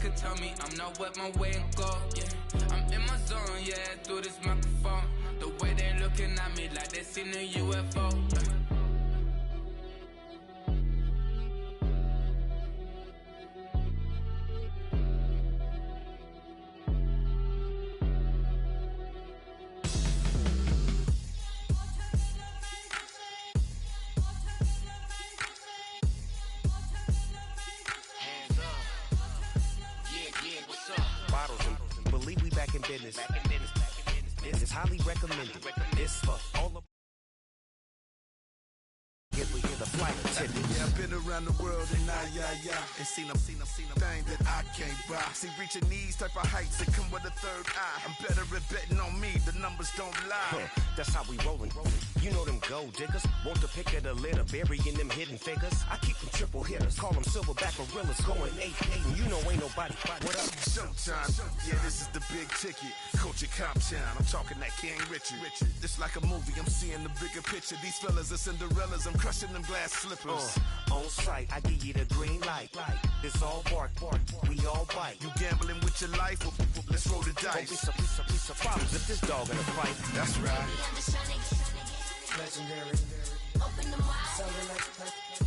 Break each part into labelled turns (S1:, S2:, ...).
S1: could tell me I'm not what my way and go, yeah. I'm in my zone, yeah, through this microphone. The way they looking at me like they seen a UFO.
S2: Believe we back in business. This is highly recommended. This for all of we hear the flight attendant.
S3: Yeah, I've been around the world and and seen them thing that I can't buy. See, reaching these type of heights that come with a third eye. I'm better at betting on me, the numbers don't lie.
S2: That's how we rollin'. You know them gold diggers, want the pick of the litter, burying them hidden figures. I keep them triple hitters, call them silverback gorillas, going 8-8, and you know ain't nobody.
S3: What up? Showtime. Yeah, this is the big ticket. Culture Cop Town. I'm talking that King Richard. It's like a movie. I'm seeing the bigger picture. These fellas are Cinderellas. I'm crushing them glass slippers.
S2: On sight, I give you the green light. It's all bark, we all bite.
S3: You gambling with your life? Let's roll the dice.
S2: Don't be some problems if this dog in a fight.
S3: That's right.
S2: Legendary.
S4: Open them wide.
S2: Something like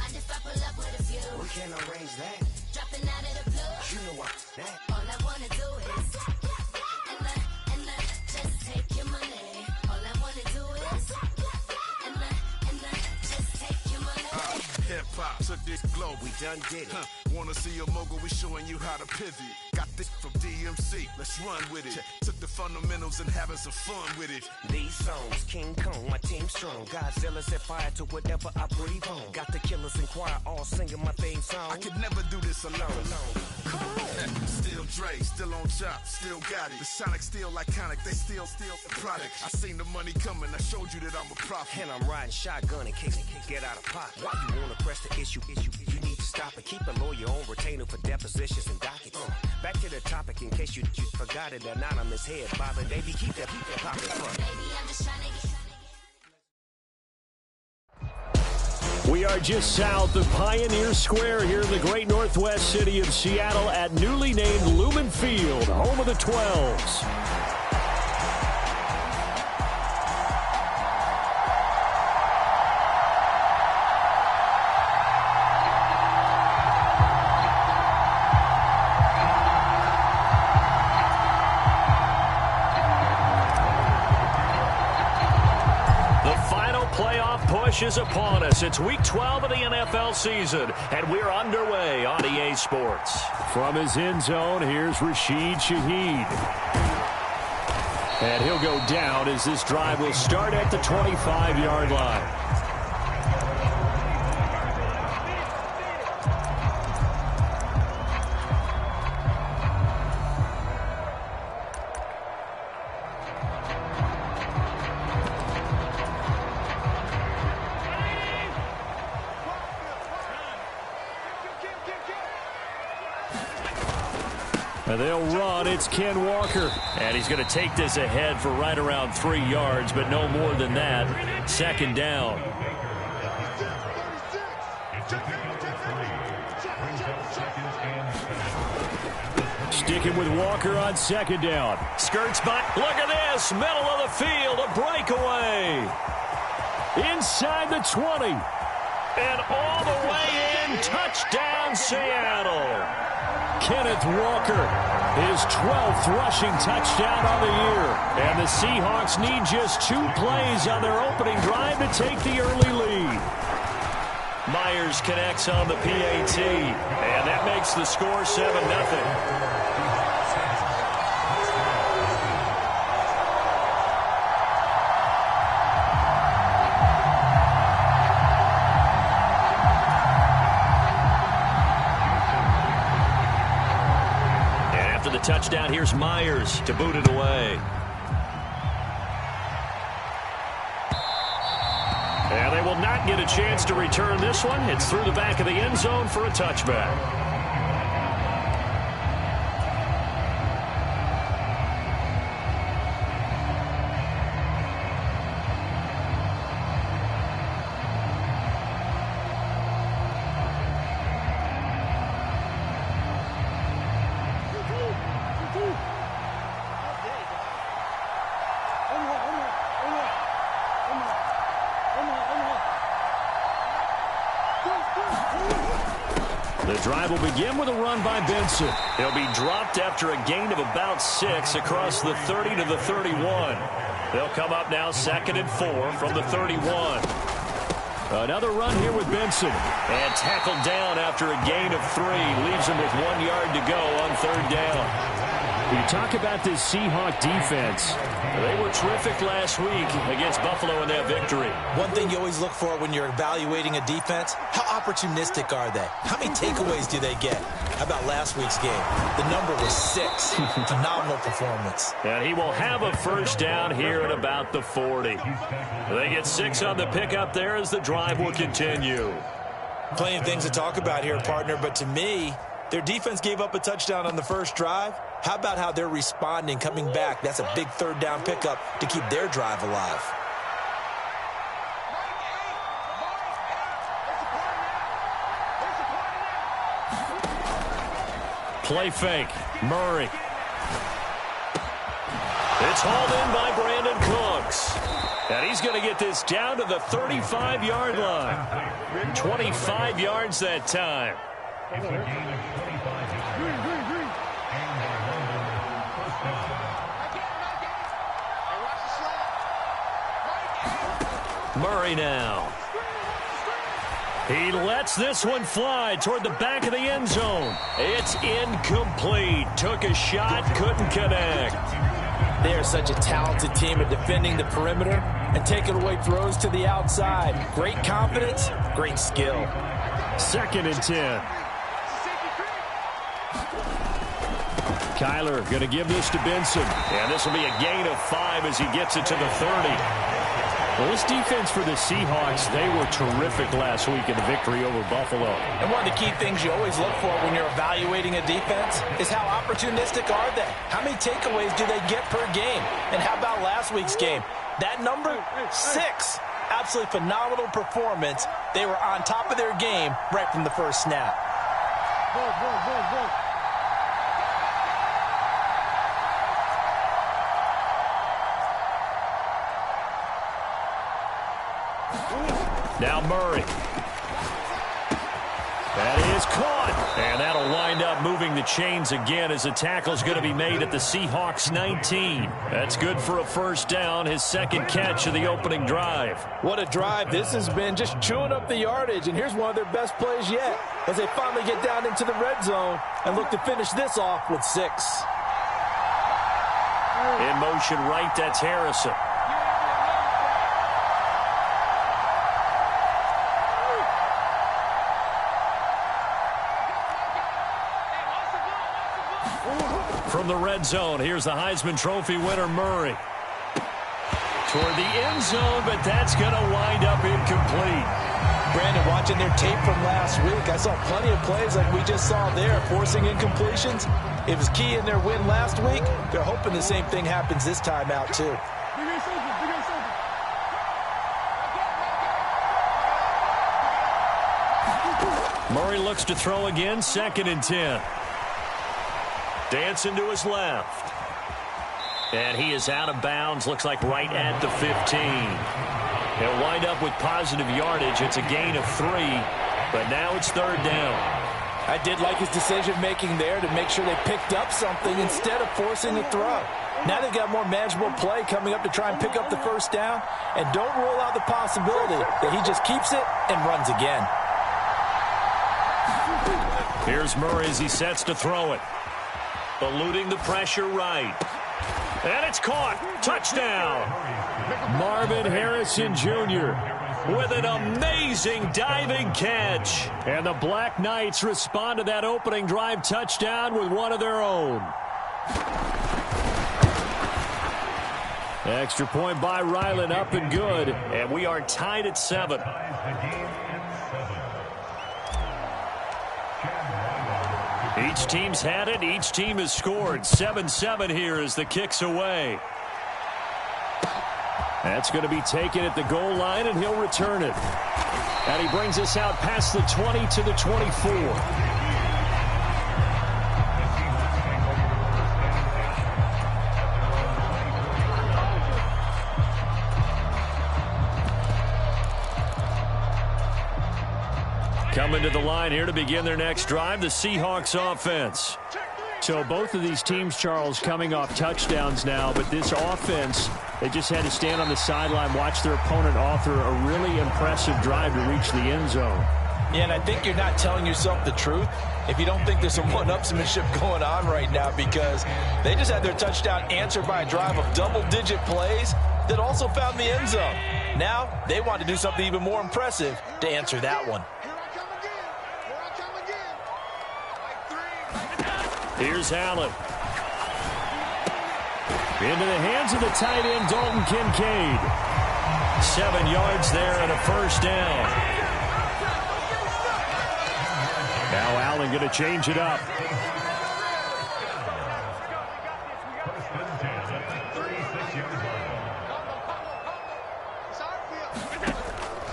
S4: I just pull up with a few.
S2: we can't arrange that.
S4: Dropping out of the blue.
S2: You know what? That.
S4: All I wanna do is and just take your money. All I wanna do is and just take your money.
S3: Hip hop took this globe.
S2: We done did it.
S3: Wanna see a mogul? We showing you how to pivot. Got this from DMC. Let's run with it. Took the fundamentals and having some fun with it.
S2: These songs, King Kong, my team strong. Godzilla set fire to whatever I breathe on. Got the killers in choir all singing my theme song.
S3: I could never do this alone. Still Dre, still on top, still got it. The Sonic still iconic, they still the product. I seen the money coming, I showed you that I'm a prophet.
S2: And I'm riding shotgun in case get out of pocket. Why you wanna press the issue? You need to stop it. Keep a lawyer on retainer for depositions and dockets. Back to the topic in case you forgot it. Anonymous head bobbing, baby, keep that popping front.
S4: Baby, I'm just trying to get.
S5: We are just south of Pioneer Square here in the great northwest city of Seattle at newly named Lumen Field, home of the 12s. Is upon us. It's week 12 of the NFL season, and we're underway on EA Sports. From his end zone, here's Rashid Shaheed. And he'll go down as this drive will start at the 25-yard line. And they'll run. It's Ken Walker. And he's going to take this ahead for right around 3 yards, but no more than that. Second down. Sticking with Walker on second down. Skirts by. Look at this. Middle of the field. A breakaway. Inside the 20. And all the way in. Touchdown, Seattle. Kenneth Walker, his 12th rushing touchdown on the year. And the Seahawks need just 2 plays on their opening drive to take the early lead. Myers connects on the PAT, and that makes the score 7-0. Touchdown. Here's Myers to boot it away. And they will not get a chance to return this one. It's through the back of the end zone for a touchback. The drive will begin with a run by Benson. He'll be dropped after a gain of about 6 across the 30 to the 31. They'll come up now 2nd and 4 from the 31. Another run here with Benson. And tackled down after a gain of 3. Leaves him with 1 yard to go on 3rd down. You talk about this Seahawk defense. They were terrific last week against Buffalo in that victory.
S6: One thing you always look for when you're evaluating a defense, how opportunistic are they? How many takeaways do they get? How about last week's game? The number was 6. Phenomenal performance.
S5: And he will have a first down here at about the 40. They get 6 on the pickup there as the drive will continue.
S6: Plenty of things to talk about here, partner, but to me, their defense gave up a touchdown on the first drive. How about how they're responding, coming back? That's a big 3rd down pickup to keep their drive alive.
S5: Play fake. Murray. It's hauled in by Brandon Cooks. And he's going to get this down to the 35-yard line. 25 yards that time. Murray now. He lets this one fly toward the back of the end zone. It's incomplete. Took a shot, couldn't connect.
S6: They are such a talented team at defending the perimeter and taking away throws to the outside. Great confidence, great skill.
S5: 2nd and 10. Kyler going to give this to Benson. And this will be a gain of 5 as he gets it to the 30. Well, this defense for the Seahawks, they were terrific last week in the victory over Buffalo.
S6: And one of the key things you always look for when you're evaluating a defense is how opportunistic are they? How many takeaways do they get per game? And how about last week's game? That number, 6. Absolutely phenomenal performance. They were on top of their game right from the first snap.
S5: Now Murray. That is caught. And that'll wind up moving the chains again as the tackle's going to be made at the Seahawks 19. That's good for a first down, his 2nd catch of the opening drive.
S6: What a drive this has been, just chewing up the yardage. And here's one of their best plays yet as they finally get down into the red zone and look to finish this off with 6.
S5: In motion right, that's Harrison. From the red zone, here's the Heisman Trophy winner, Murray. Toward the end zone, but that's going to wind up incomplete.
S6: Brandon, watching their tape from last week, I saw plenty of plays like we just saw there, forcing incompletions. It was key in their win last week. They're hoping the same thing happens this time out, too.
S5: Murray looks to throw again, 2nd and 10. Dancing to his left. And he is out of bounds, looks like right at the 15. He'll wind up with positive yardage. It's a gain of 3, but now it's 3rd down.
S6: I did like his decision-making there to make sure they picked up something instead of forcing the throw. Now they've got more manageable play coming up to try and pick up the first down, and don't rule out the possibility that he just keeps it and runs again.
S5: Here's Murray as he sets to throw it. Eluding the pressure right. And it's caught. Touchdown. Marvin Harrison Jr. with an amazing diving catch. And the Black Knights respond to that opening drive touchdown with one of their own. Extra point by Ryland, up and good. And we are tied at 7. Each team's had it. Each team has scored. 7-7 here as the kick's away. That's going to be taken at the goal line, and he'll return it. And he brings us out past the 20 to the 24. Coming to the line here to begin their next drive, the Seahawks offense.
S7: So both of these teams, Charles, coming off touchdowns now, but this offense, they just had to stand on the sideline, watch their opponent author a really impressive drive to reach the end zone.
S6: Yeah, and I think you're not telling yourself the truth if you don't think there's some one-upsmanship going on right now, because they just had their touchdown answered by a drive of double-digit plays that also found the end zone. Now they want to do something even more impressive to answer that one.
S5: Here's Allen. Into the hands of the tight end, Dalton Kincaid. 7 yards there and a first down. Now Allen going to change it up.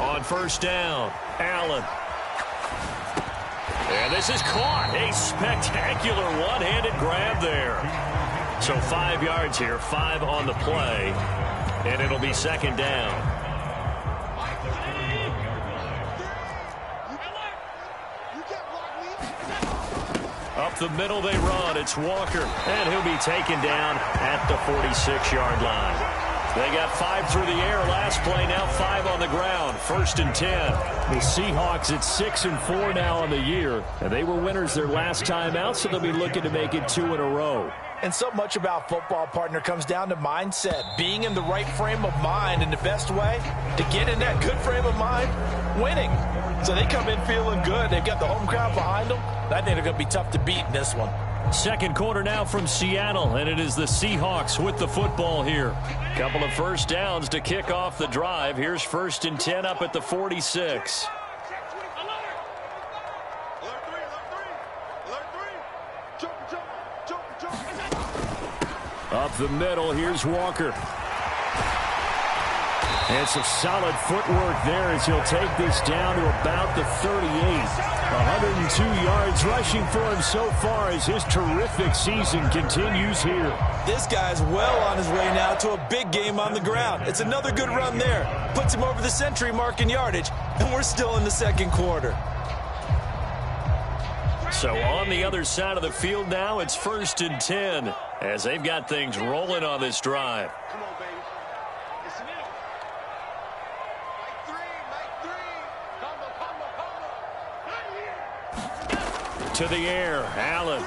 S5: On first down, Allen. And this is caught. A spectacular one-handed grab there. So 5 yards here, 5 on the play, and it'll be second down. Up the middle they run. It's Walker, and he'll be taken down at the 46-yard line. They got 5 through the air last play, now 5 on the ground. First and 10.
S7: The Seahawks at 6-4 now on the year, and they were winners their last time out, so they'll be looking to make it 2 in a row.
S6: And so much about football, partner, comes down to mindset, being in the right frame of mind, and the best way to get in that good frame of mind, winning. So they come in feeling good. They've got the home crowd behind them. I think they're going to be tough to beat in this one.
S5: Second quarter now from Seattle, and it is the Seahawks with the football here. Couple of first downs to kick off the drive. Here's first and 10 up at the 46. Up the middle, here's Walker. And some solid footwork there as he'll take this down to about the 38. 102 yards rushing for him so far as his terrific season continues here.
S6: This guy's well on his way now to a big game on the ground. It's another good run there. Puts him over the century mark in yardage, and we're still in the second quarter.
S5: So on the other side of the field now, it's first and 10 as they've got things rolling on this drive. To the air, Allen.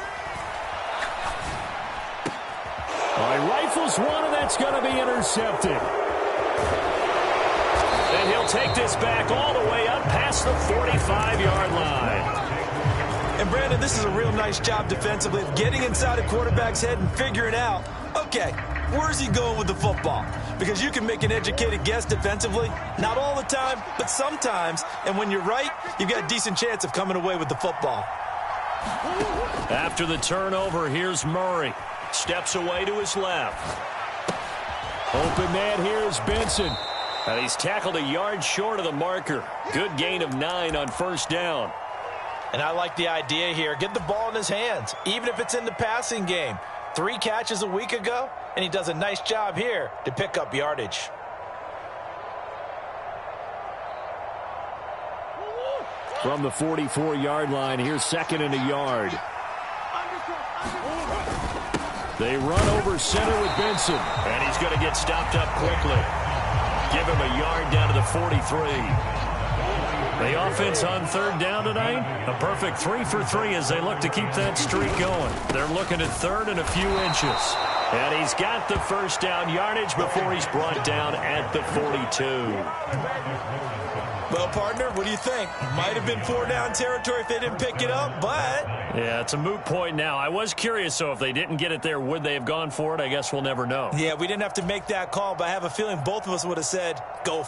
S5: He rifles one, and that's going to be intercepted. And he'll take this back all the way up past the 45-yard line.
S6: And, Brandon, this is a real nice job defensively of getting inside a quarterback's head and figuring out, okay, where's he going with the football? Because you can make an educated guess defensively. Not all the time, but sometimes. And when you're right, you've got a decent chance of coming away with the football.
S5: After the turnover, here's Murray. Steps away to his left.
S7: Open man here is Benson.
S5: And he's tackled a yard short of the marker. Good gain of 9 on first down.
S6: And I like the idea here. Get the ball in his hands, even if it's in the passing game. 3 catches a week ago, and he does a nice job here to pick up yardage.
S7: From the 44-yard line, here's second and a yard. They run over center with Benson.
S5: And he's going to get stopped up quickly. Give him a yard down to the 43. The offense on third down tonight, a perfect 3 for 3 as they look to keep that streak going. They're looking at third and a few inches. And he's got the first down yardage before he's brought down at the 42.
S6: Well, partner, what do you think? Might have been 4-down territory if they didn't pick it up, but...
S5: Yeah, it's a moot point now. I was curious, so if they didn't get it there, would they have gone for it? I guess we'll never know.
S6: Yeah, we didn't have to make that call, but I have a feeling both of us would have said, go.